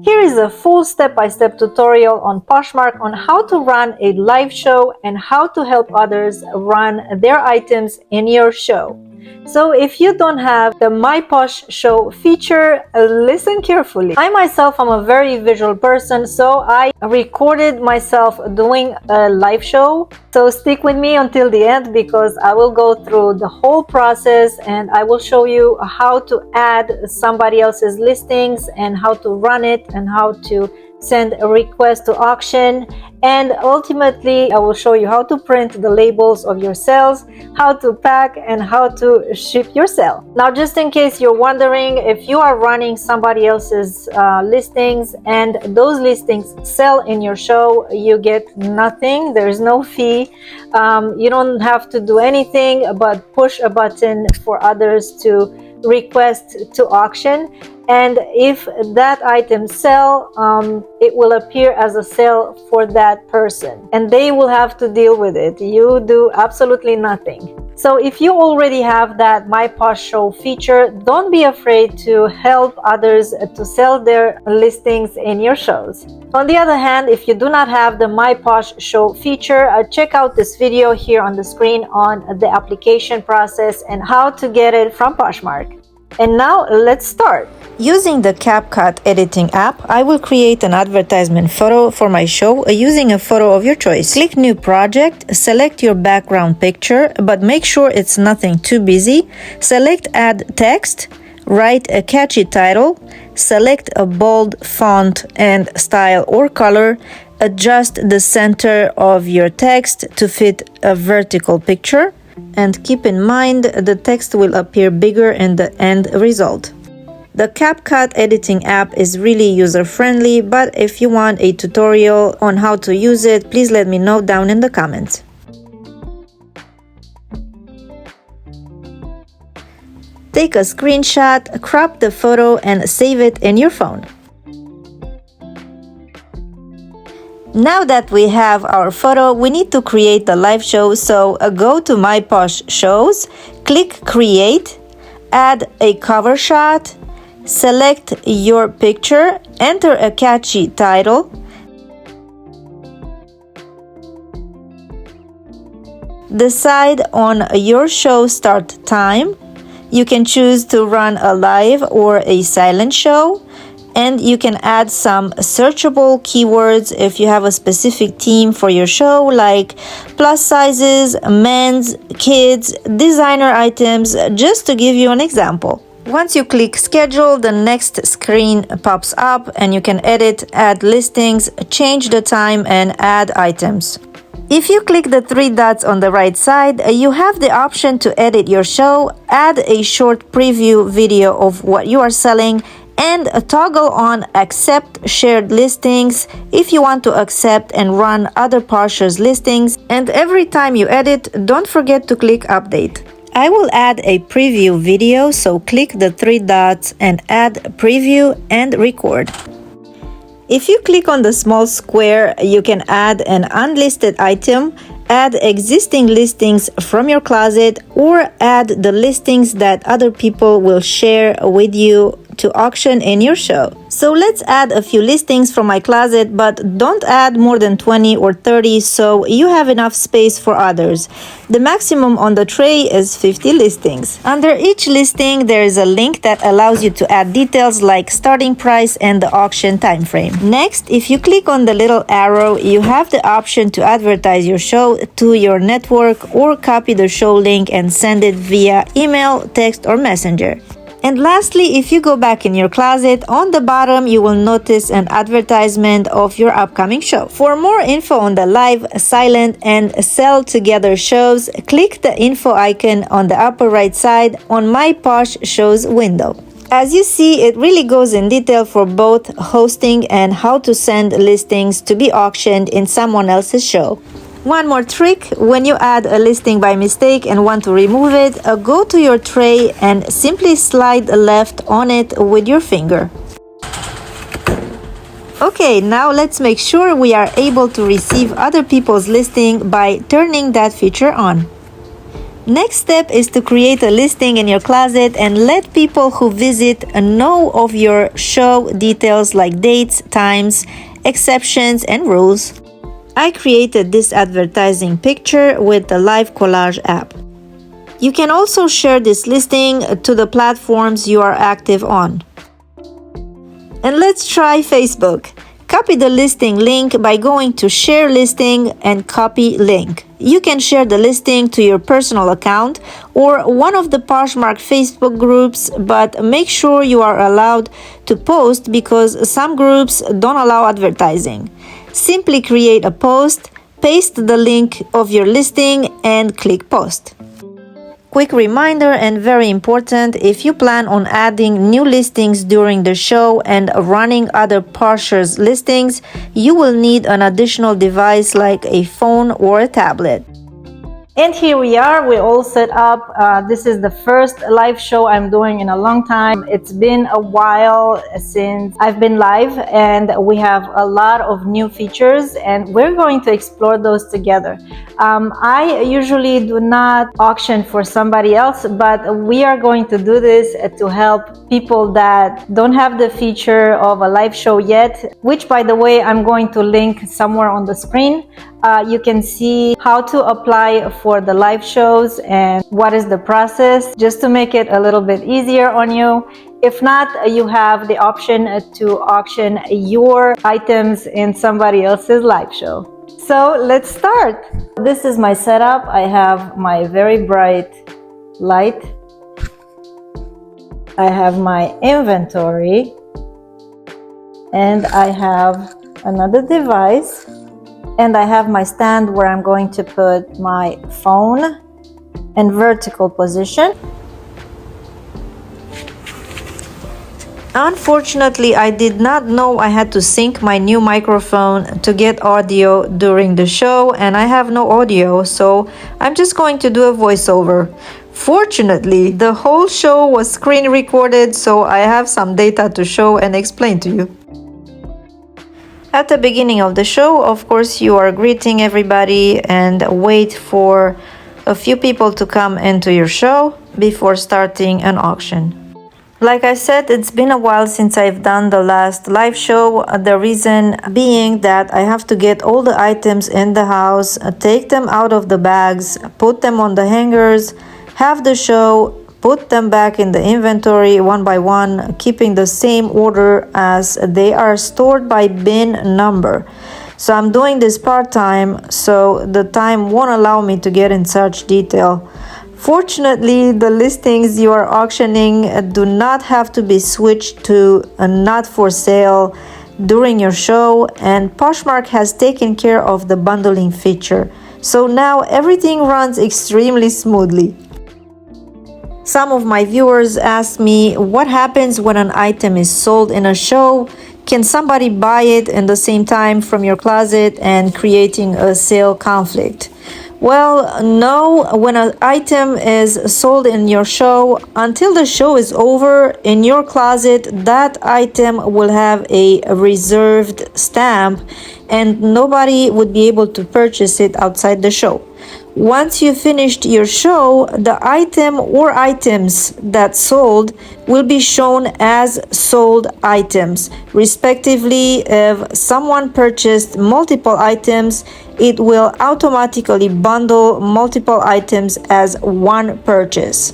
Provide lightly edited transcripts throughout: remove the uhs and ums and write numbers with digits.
Here is a full step-by-step tutorial on Poshmark on how to run a live show and how to help others run their items in your show. So if you don't have the My Posh Show feature, listen carefully. I myself am a very visual person, so I recorded myself doing a live show. So stick with me until the end because I will go through the whole process and I will show you how to add somebody else's listings and how to run it and how to send a request to auction, and ultimately I will show you how to print the labels of your sales, how to pack, and how to ship your sale. Now, just in case you're wondering, if you are running somebody else's listings and those listings sell in your show, you get nothing. There is no fee. You don't have to do anything but push a button for others to request to auction, and if that item sell, it will appear as a sale for that person and they will have to deal with it. You do absolutely nothing. So if you already have that My Posh Show feature, don't be afraid to help others to sell their listings in your shows. On the other hand, if you do not have the My Posh Show feature, check out this video here on the screen on the application process and how to get it from Poshmark. And now let's start. Using the CapCut editing app, I will create an advertisement photo for my show using a photo of your choice. Click New Project, select your background picture, but make sure it's nothing too busy. Select Add Text, write a catchy title, select a bold font and style or color, adjust the center of your text to fit a vertical picture, and keep in mind the text will appear bigger in the end result. The CapCut editing app is really user-friendly, but if you want a tutorial on how to use it, please let me know down in the comments. Take a screenshot, crop the photo, and save it in your phone. Now that we have our photo, we need to create the live show, so go to My Posh Shows, click Create, add a cover shot, select your picture, enter a catchy title, decide on your show start time. You can choose to run a live or a silent show, and you can add some searchable keywords if you have a specific theme for your show, like plus sizes, men's, kids, designer items, just to give you an example. Once you click schedule, the next screen pops up and you can edit, add listings, change the time, and add items. If you click the three dots on the right side, you have the option to edit your show, add a short preview video of what you are selling, and toggle on accept shared listings if you want to accept and run other Poshers listings. And every time you edit, don't forget to click update. I will add a preview video, so click the three dots and add preview and record. If you click on the small square, you can add an unlisted item, add existing listings from your closet, or add the listings that other people will share with you to auction in your show. So let's add a few listings from my closet, but don't add more than 20 or 30 so you have enough space for others. The maximum on the tray is 50 listings. Under each listing, there is a link that allows you to add details like starting price and the auction time frame. Next, if you click on the little arrow, you have the option to advertise your show to your network or copy the show link and send it via email, text, or messenger. And lastly, if you go back in your closet, on the bottom you will notice an advertisement of your upcoming show. For more info on the live, silent, and sell together shows, click the info icon on the upper right side on My Posh Shows window. As you see, it really goes in detail for both hosting and how to send listings to be auctioned in someone else's show. One more trick: when you add a listing by mistake and want to remove it, go to your tray and simply slide left on it with your finger. Okay, now let's make sure we are able to receive other people's listing by turning that feature on. Next step is to create a listing in your closet and let people who visit know of your show details like dates, times, exceptions, and rules. I created this advertising picture with the Live Collage app. You can also share this listing to the platforms you are active on. And let's try Facebook. Copy the listing link by going to Share Listing and Copy Link. You can share the listing to your personal account or one of the Poshmark Facebook groups, but make sure you are allowed to post because some groups don't allow advertising. Simply create a post, paste the link of your listing, and click Post. Quick reminder and very important, if you plan on adding new listings during the show and running other Posher's listings, you will need an additional device like a phone or a tablet. And here we are, we're all set up. This is the first live show I'm doing in a long time. It's been a while since I've been live, and we have a lot of new features and we're going to explore those together. I usually do not auction for somebody else, but we are going to do this to help people that don't have the feature of a live show yet, which, by the way, I'm going to link somewhere on the screen. You can see how to apply for the live shows and what is the process, just to make it a little bit easier on you. If not, you have the option to auction your items in somebody else's live show. So let's start. This is my setup. I have my very bright light. I have my inventory, and I have another device. And I have my stand where I'm going to put my phone in vertical position. Unfortunately, I did not know I had to sync my new microphone to get audio during the show, and I have no audio, so I'm just going to do a voiceover. Fortunately, the whole show was screen recorded, so I have some data to show and explain to you. At the beginning of the show, of course, you are greeting everybody and wait for a few people to come into your show before starting an auction. Like I said, it's been a while since I've done the last live show. The reason being that I have to get all the items in the house, take them out of the bags, put them on the hangers, have the show, put them back in the inventory one by one, keeping the same order as they are stored by bin number. So I'm doing this part-time, so the time won't allow me to get in such detail. Fortunately, the listings you are auctioning do not have to be switched to a not for sale during your show, and Poshmark has taken care of the bundling feature. So now everything runs extremely smoothly. Some of my viewers asked me, what happens when an item is sold in a show? Can somebody buy it in the same time from your closet and creating a sale conflict? Well, no. When an item is sold in your show, until the show is over, in your closet, that item will have a reserved stamp and nobody would be able to purchase it outside the show. Once you finished your show, the item or items that sold will be shown as sold items. Respectively, if someone purchased multiple items, it will automatically bundle multiple items as one purchase.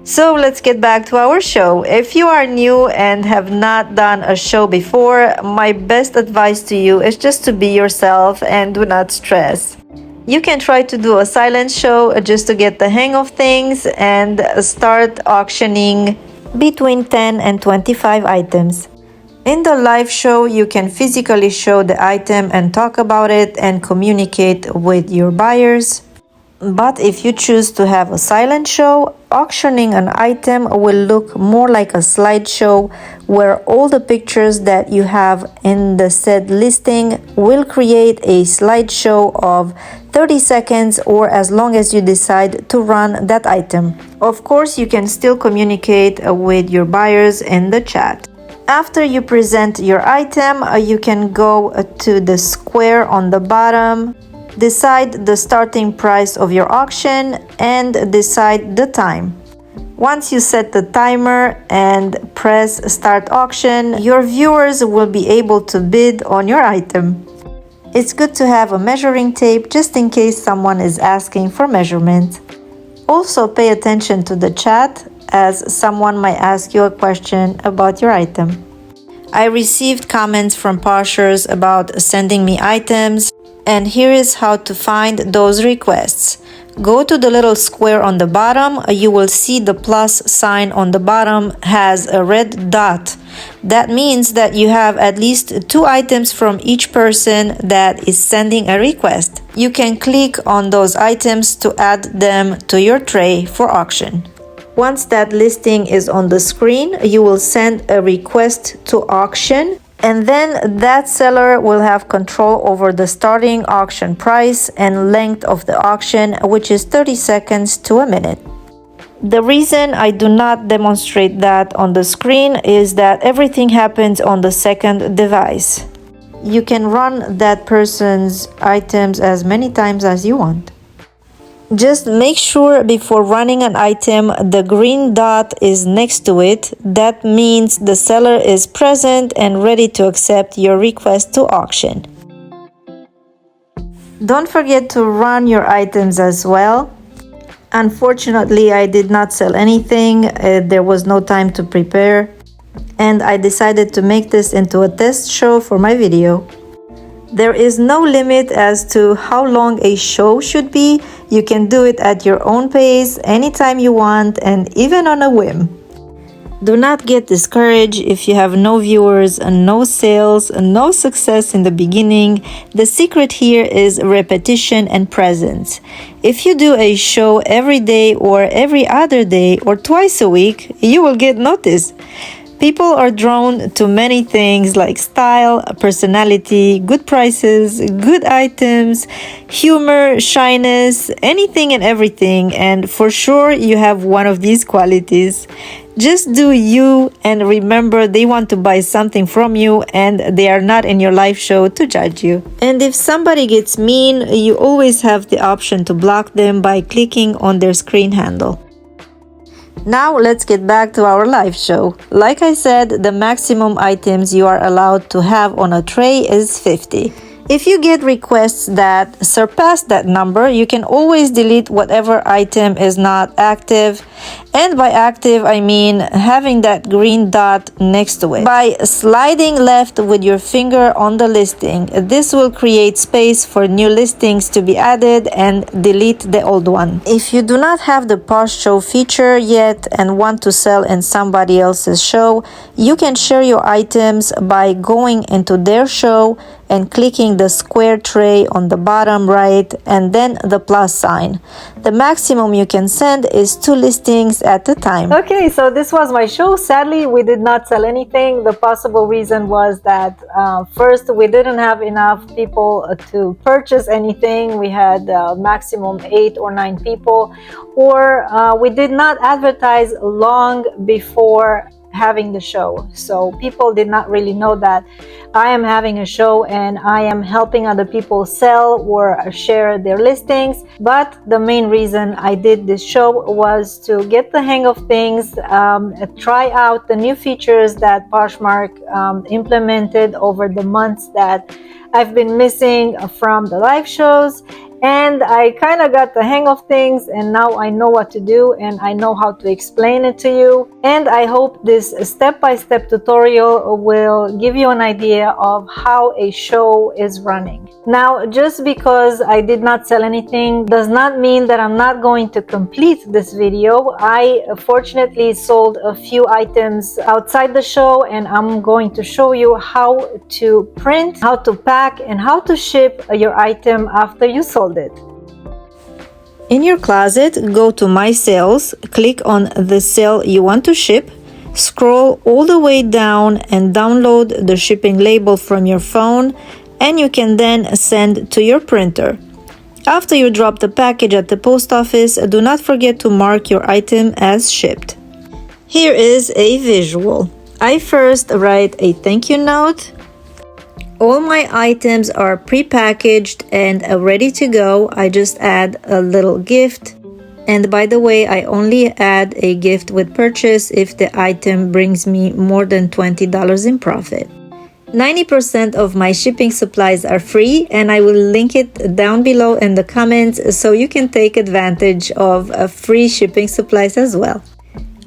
So let's get back to our show. If you are new and have not done a show before, my best advice to you is just to be yourself and do not stress. You can try to do a silent show just to get the hang of things and start auctioning between 10 and 25 items. In the live show, you can physically show the item and talk about it and communicate with your buyers. But if you choose to have a silent show, auctioning an item will look more like a slideshow where all the pictures that you have in the said listing will create a slideshow of 30 seconds or as long as you decide to run that item. Of course, you can still communicate with your buyers in the chat. After you present your item, you can go to the square on the bottom Decide the starting price of your auction and decide the time. Once you set the timer and press Start Auction, your viewers will be able to bid on your item. It's good to have a measuring tape just in case someone is asking for measurement. Also pay attention to the chat, as someone might ask you a question about your item. I received comments from Poshers about sending me items, and here is how to find those requests. Go to the little square on the bottom. You will see the plus sign on the bottom has a red dot. That means that you have at least 2 items from each person that is sending a request. You can click on those items to add them to your tray for auction. Once that listing is on the screen, you will send a request to auction, and then that seller will have control over the starting auction price and length of the auction, which is 30 seconds to a minute. The reason I do not demonstrate that on the screen is that everything happens on the second device. You can run that person's items as many times as you want. Just make sure before running an item the green dot is next to it. That means the seller is present and ready to accept your request to auction. Don't forget to run your items as well. Unfortunately, I did not sell anything. There was no time to prepare, and I decided to make this into a test show for my video. There is no limit as to how long a show should be. You can do it at your own pace, anytime you want, and even on a whim. Do not get discouraged if you have no viewers, no sales, no success in the beginning. The secret here is repetition and presence. If you do a show every day or every other day or twice a week, you will get noticed. People are drawn to many things like style, personality, good prices, good items, humor, shyness, anything and everything, and for sure you have one of these qualities. Just do you, and remember they want to buy something from you and they are not in your live show to judge you. And if somebody gets mean, you always have the option to block them by clicking on their screen handle. Now let's get back to our live show. Like I said, the maximum items you are allowed to have on a tray is 50. If you get requests that surpass that number, you can always delete whatever item is not active. And by active, I mean having that green dot next to it. By sliding left with your finger on the listing, this will create space for new listings to be added and delete the old one. If you do not have the Posh Show feature yet and want to sell in somebody else's show, you can share your items by going into their show and clicking the square tray on the bottom right and then the plus sign. The maximum you can send is 2 listings at a time. Okay, so this was my show. Sadly, we did not sell anything. The possible reason was that first, we didn't have enough people to purchase anything. We had maximum 8 or 9 people, or we did not advertise long before having the show. So people did not really know that I am having a show and I am helping other people sell or share their listings. But the main reason I did this show was to get the hang of things, try out the new features that Poshmark implemented over the months that I've been missing from the live shows. And I kind of got the hang of things, and now I know what to do and I know how to explain it to you. And I hope this step-by-step tutorial will give you an idea of how a show is running. Now, just because I did not sell anything does not mean that I'm not going to complete this video. I fortunately sold a few items outside the show, and I'm going to show you how to print, how to pack, and how to ship your item after you sold it. In your closet, go to My Sales, click on the sale you want to ship, scroll all the way down and download the shipping label from your phone, and you can then send to your printer. After you drop the package at the post office, do not forget to mark your item as shipped. Here is a visual. I first write a thank you note, All my items are pre-packaged and ready to go. I just add a little gift. And by the way, I only add a gift with purchase if the item brings me more than $20 in profit. 90% of my shipping supplies are free, and I will link it down below in the comments so you can take advantage of free shipping supplies as well.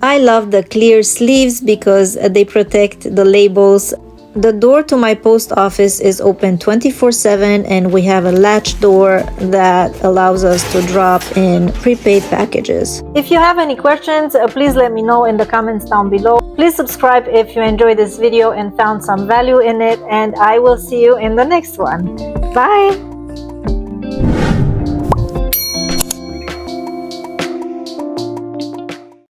I love the clear sleeves because they protect the labels. The door to my post office is open 24/7, and we have a latch door that allows us to drop in prepaid packages. If you have any questions, please let me know in the comments down below. Please subscribe if you enjoyed this video and found some value in it, and I will see you in the next one. Bye!